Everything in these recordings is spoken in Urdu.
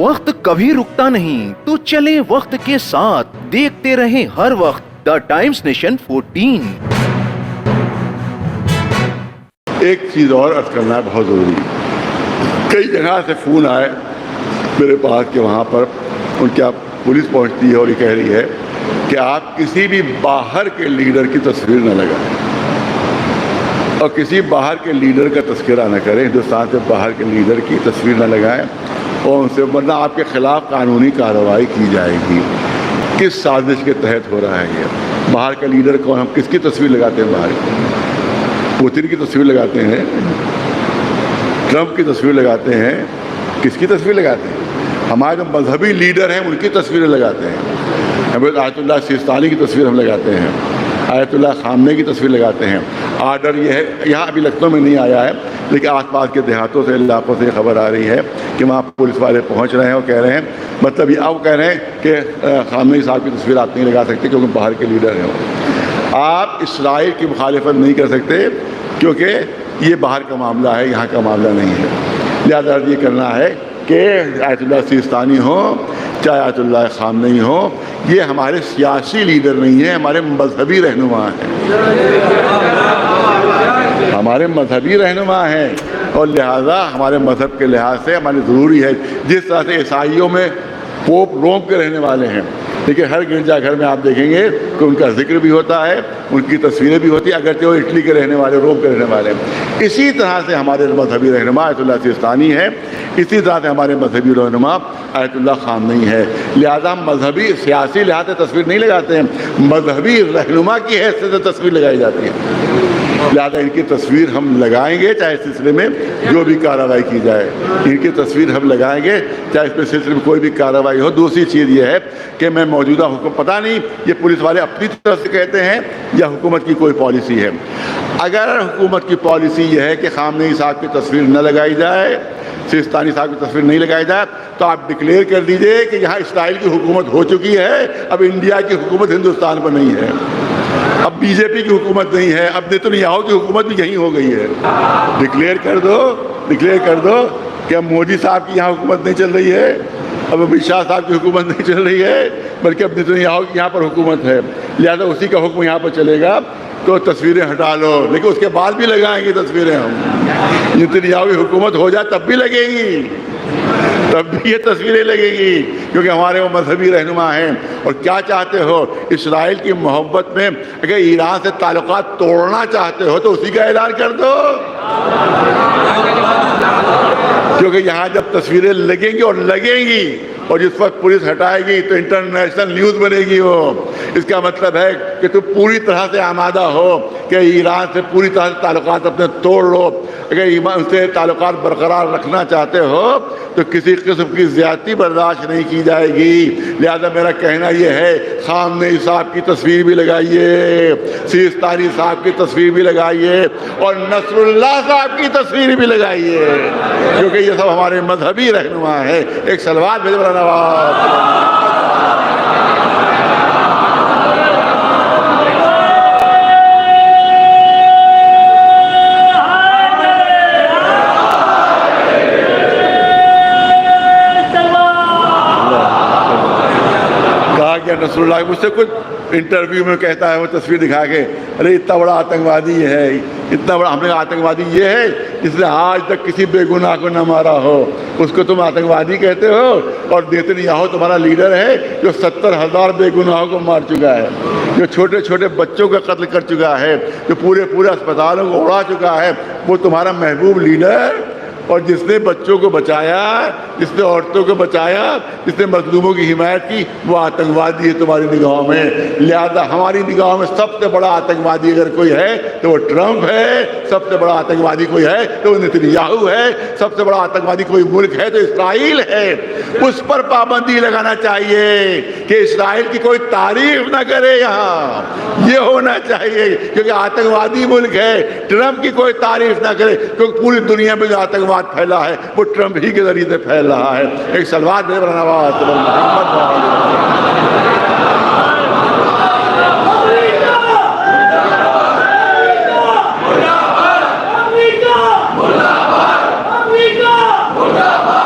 وقت کبھی رکتا نہیں تو چلے وقت کے ساتھ، دیکھتے رہیں ہر وقت دا ٹائمز نیشن 14۔ ایک چیز اور عرض کرنا بہت ضروری ہے۔ کئی جگہ سے فون آئے میرے پاس کہ وہاں پر ان کی پولیس پہنچتی ہے اور یہ کہہ رہی ہے کہ آپ کسی بھی باہر کے لیڈر کی تصویر نہ لگائیں اور کسی باہر کے لیڈر کا تذکرہ نہ کریں، ہندوستان سے باہر کے لیڈر کی تصویر نہ لگائیں اور ان سے، ورنہ آپ کے خلاف قانونی کارروائی کی جائے گی۔ کس سازش کے تحت ہو رہا ہے یہ؟ باہر کا لیڈر کون؟ ہم کس کی تصویر لگاتے ہیں؟ باہر کی پوتن کی تصویر لگاتے ہیں، ٹرمپ کی تصویر لگاتے ہیں، کس کی تصویر لگاتے ہیں؟ ہمارے جو مذہبی لیڈر ہیں ان کی تصویریں لگاتے ہیں۔ آیت اللہ سیستانی کی تصویر ہم لگاتے ہیں، آیت اللہ خامنہ کی تصویر لگاتے ہیں۔ آرڈر یہ ہے، یہاں ابھی لکھنؤ میں نہیں آیا ہے لیکن آس پاس کے دیہاتوں سے، علاقوں سے خبر آ رہی ہے کہ وہاں پولیس والے پہنچ رہے ہیں اور کہہ رہے ہیں، مطلب یہ اب کہہ رہے ہیں کہ خامنہ صاحب کی تصویر آپ نہیں لگا سکتے کیونکہ باہر کے لیڈر ہیں۔ آپ اسرائیل کی مخالفت نہیں کر سکتے کیونکہ یہ باہر کا معاملہ ہے، یہاں کا معاملہ نہیں ہے۔ لہٰذا یہ کرنا ہے کہ آیت اللہ سیستانی ہو چاہے آیت اللہ خامنہ ہو، یہ ہمارے سیاسی لیڈر نہیں ہیں، ہمارے مذہبی رہنما ہیں، ہمارے مذہبی رہنما ہیں، اور لہٰذا ہمارے مذہب کے لحاظ سے ہمارے ضروری ہے۔ جس طرح سے عیسائیوں میں پوپ روم کے رہنے والے ہیں، لیکن ہر گرجا گھر میں آپ دیکھیں گے کہ ان کا ذکر بھی ہوتا ہے، ان کی تصویریں بھی ہوتی ہیں، اگرچہ وہ اٹلی کے رہنے والے، روم کے رہنے والے ہیں۔ اسی طرح سے ہمارے مذہبی رہنما آیت اللہ سیستانی ہے، اسی طرح سے ہمارے مذہبی رہنما آیت اللہ خامنہ ہے۔ لہٰذا ہم مذہبی سیاسی لحاظ سے تصویر نہیں لگاتے ہیں، مذہبی رہنما کی حیثیت سے تصویر لگائی جاتی ہے۔ لہٰذا ان کی تصویر ہم لگائیں گے چاہے اس سلسلے میں جو بھی کارروائی کی جائے، ان کی تصویر ہم لگائیں گے چاہے اس سلسلے میں کوئی بھی کارروائی ہو۔ دوسری چیز یہ ہے کہ میں موجودہ حکم، پتہ نہیں یہ پولیس والے اپنی طرف سے کہتے ہیں یا حکومت کی کوئی پالیسی ہے۔ اگر حکومت کی پالیسی یہ ہے کہ خامنہ صاحب کی تصویر نہ لگائی جائے، سیستانی صاحب کی تصویر نہیں لگائی جائے، تو آپ ڈکلیئر کر دیجئے کہ یہاں اسرائیل کی حکومت ہو چکی ہے، اب انڈیا کی حکومت ہندوستان پر نہیں ہے، اب بی جے پی کی حکومت نہیں ہے، اب نیتنیاہو کی حکومت بھی یہیں ہو گئی ہے۔ ڈکلیئر کر دو کہ اب مودی صاحب کی یہاں حکومت نہیں چل رہی ہے، اب امت شاہ صاحب کی حکومت نہیں چل رہی ہے، بلکہ اب نیتنیاہو کی یہاں پر حکومت ہے، لہذا اسی کا حکم یہاں پر چلے گا، تو تصویریں ہٹا لو، لیکن اس کے بعد بھی لگائیں گے تصویریں ہم۔ نیتنیاہو کی حکومت ہو جائے تب بھی لگے گی، تب بھی یہ تصویریں لگے گی، کیونکہ ہمارے وہ مذہبی رہنما ہیں۔ اور کیا چاہتے ہو؟ اسرائیل کی محبت میں اگر ایران سے تعلقات توڑنا چاہتے ہو تو اسی کا اعلان کر دو، کیونکہ یہاں جب تصویریں لگیں گی اور لگیں گی اور جس وقت پولیس ہٹائے گی تو انٹرنیشنل نیوز بنے گی وہ۔ اس کا مطلب ہے کہ تم پوری طرح سے آمادہ ہو کہ ایران سے پوری طرح سے تعلقات اپنے توڑ لو۔ اگر ایران سے تعلقات برقرار رکھنا چاہتے ہو تو کسی قسم کی زیادتی برداشت نہیں کی جائے گی۔ لہذا میرا کہنا یہ ہے، خامنہ صاحب کی تصویر بھی لگائیے، سیستانی صاحب کی تصویر بھی لگائیے، اور نصر اللہ صاحب کی تصویر بھی لگائیے، کیونکہ یہ سب ہمارے مذہبی رہنما ہیں۔ ایک صلوات بھیجو مولانا نواز۔ نصر اللہ مجھ سے کچھ انٹرویو میں کہتا ہے، وہ تصویر دکھا کے، ارے اتنا بڑا آتنکوادی ہے، اتنا بڑا، ہم نے آتنکوادی یہ ہے جس نے آج تک کسی بے گناہ کو نہ مارا ہو، اس کو تم آتنکوادی کہتے ہو، اور نیتنیاہو تمہارا لیڈر ہے جو 70,000 بے گناہوں کو مار چکا ہے، جو چھوٹے چھوٹے بچوں کا قتل کر چکا ہے، جو پورے اسپتالوں کو اڑا چکا ہے، وہ تمہارا محبوب لیڈر؟ اور جس نے بچوں کو بچایا، جس نے عورتوں کو بچایا، جس نے مظلوموں کی حمایت کی، وہ آتنکوادی ہے تمہاری نگاہوں میں۔ لہذا ہماری نگاہوں میں سب سے بڑا آتنکوادی اگر کوئی ہے تو وہ ٹرمپ ہے، سب سے بڑا آتنکوادی کوئی ہے تو وہ نیتنیاہو ہے، سب سے بڑا آتنکوادی کوئی ملک ہے تو اسرائیل ہے۔ اس پر پابندی لگانا چاہیے کہ اسرائیل کی کوئی تعریف نہ کرے، یہاں یہ ہونا چاہیے، کیونکہ آتنکوادی ملک ہے، ٹرمپ کی کوئی تعریف نہ کرے، کیونکہ پوری دنیا میں جو آتنکواد پھیلا ہے وہ ٹرمپ ہی کے ذریعے سے پھیل رہا ہے۔ ایک صلوات دے مولانا نواز۔ مرد آباد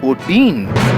14।